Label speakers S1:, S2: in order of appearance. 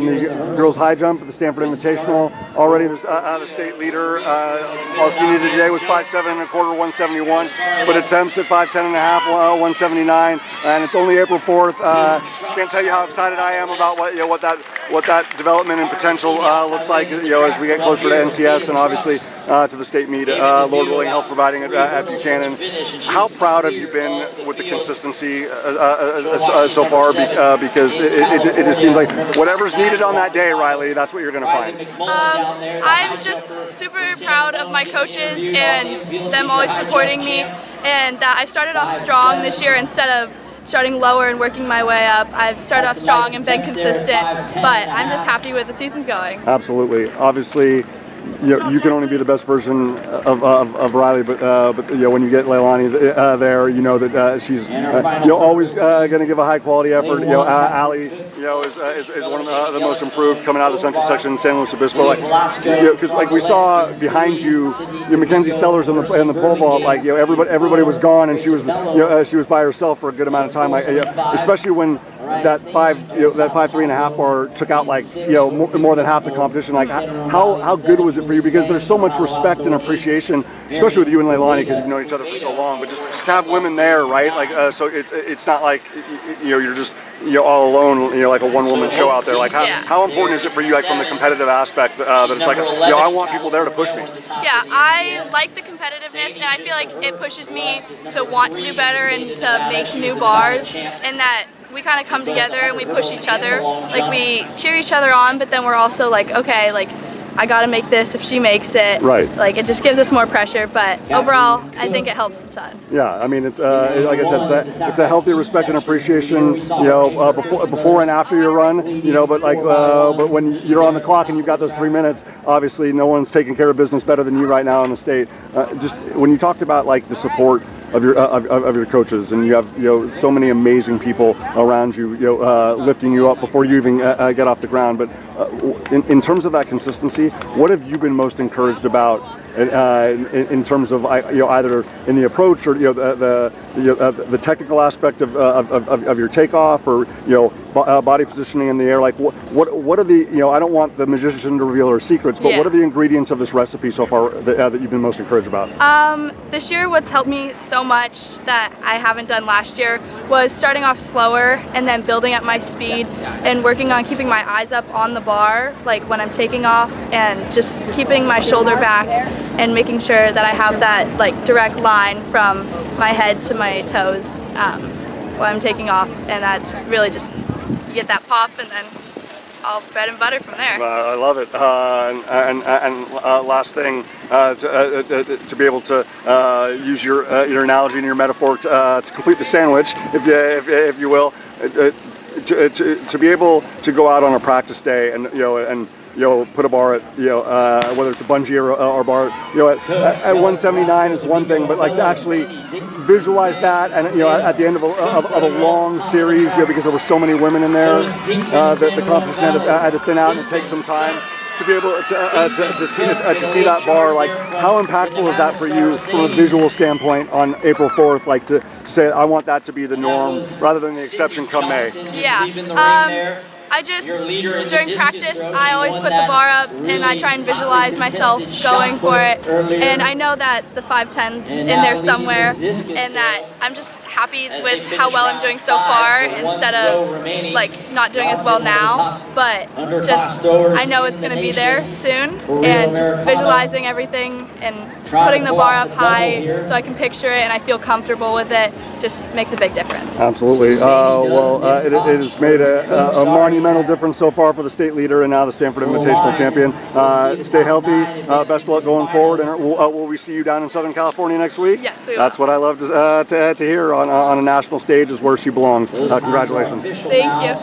S1: The girls high jump at the Stanford Invitational, already the state leader. All she needed today was 5.7 and a quarter, 171, but attempts at 5.10 and a half, 179, and it's only April 4th. Can't tell you how excited I am about what that development and potential looks like, as we get closer to NCS and obviously to the state meet. Lord willing, help providing it at Buchanan. How proud have you been with the consistency so far? Because it just seems like whatever's needed on that day, Riley, that's what you're going to find.
S2: I'm just super proud of my coaches and them always supporting me, and that I started off strong this year instead of starting lower and working my way up. I've started off strong and been consistent, but I'm just happy with the season's going.
S1: Absolutely. Obviously, you can only be the best version of Riley, but when you get Leilani there, you know that she's always going to give a high quality effort. Allie, is one of the most improved coming out of the Central Section in San Luis Obispo. Because we saw behind you, Mackenzie Sellers in the pole vault. Everybody was gone, and she was by herself for a good amount of time. Especially when that 5.3.5 bar took out more than half the competition. How good was it for you? Because there's so much respect and appreciation, especially with you and Leilani, because you've known each other for so long. But just to have women there, right? So it's not like you're just all alone, like a one-woman show out there. How important is it for you, from the competitive aspect, that it's I want people there to push me?
S2: Yeah, I like the competitiveness, and I feel like it pushes me to want to do better and to make new bars, and that we kind of come together and we push each other. We cheer each other on, but then we're also okay, I gotta make this if she makes it.
S1: Right.
S2: It just gives us more pressure, but overall, I think it helps a ton.
S1: Yeah, I mean, it's like I said, it's a healthy respect and appreciation, before and after your run, but when you're on the clock and you've got those 3 minutes, obviously no one's taking care of business better than you right now in the state. Just when you talked about the support of your coaches, and you have so many amazing people around you, lifting you up before you even get off the ground. But in terms of that consistency, what have you been most encouraged about in terms of either in the approach or the technical aspect of your takeoff, or body positioning in the air? What are the I don't want the magician to reveal her secrets, but what are the ingredients of this recipe so far that you've been most encouraged about?
S2: This year, what's helped me so much that I haven't done last year was starting off slower and then building up my speed and working on keeping my eyes up on the bar, when I'm taking off, and just keeping my shoulder back and making sure that I have that direct line from my head to my toes while I'm taking off, and that really just, you get that pop, and then it's all bread and butter from there.
S1: I love it. And last thing, to be able to use your analogy and your metaphor to complete the sandwich, if you will, to be able to go out on a practice day and put a bar at whether it's a bungee or bar at 179 is one thing, but to actually visualize that, and at the end of a long series, because there were so many women in there, the competition had to thin out, and it takes some time to be able to see that bar. How impactful is that for you from a visual standpoint on April 4th? To say, I want that to be the norm rather than the exception come May.
S2: Yeah. I just, during practice, I always put the bar up and I try and visualize myself going for it. And I know that the 5.10's in there somewhere, and that I'm just happy with how well I'm doing so far, instead of not doing as well now. But just, I know it's going to be there soon, and just visualizing everything and putting the bar up high so I can picture it and I feel comfortable with it just makes a big difference.
S1: Absolutely. It has made a monumental difference so far for the state leader and now the Stanford Invitational champion. Stay healthy. Best of luck going forward. And will we see you down in Southern California next week?
S2: Yes, we will.
S1: That's what I love to hear on a national stage, is where she belongs. Congratulations.
S2: Thank you.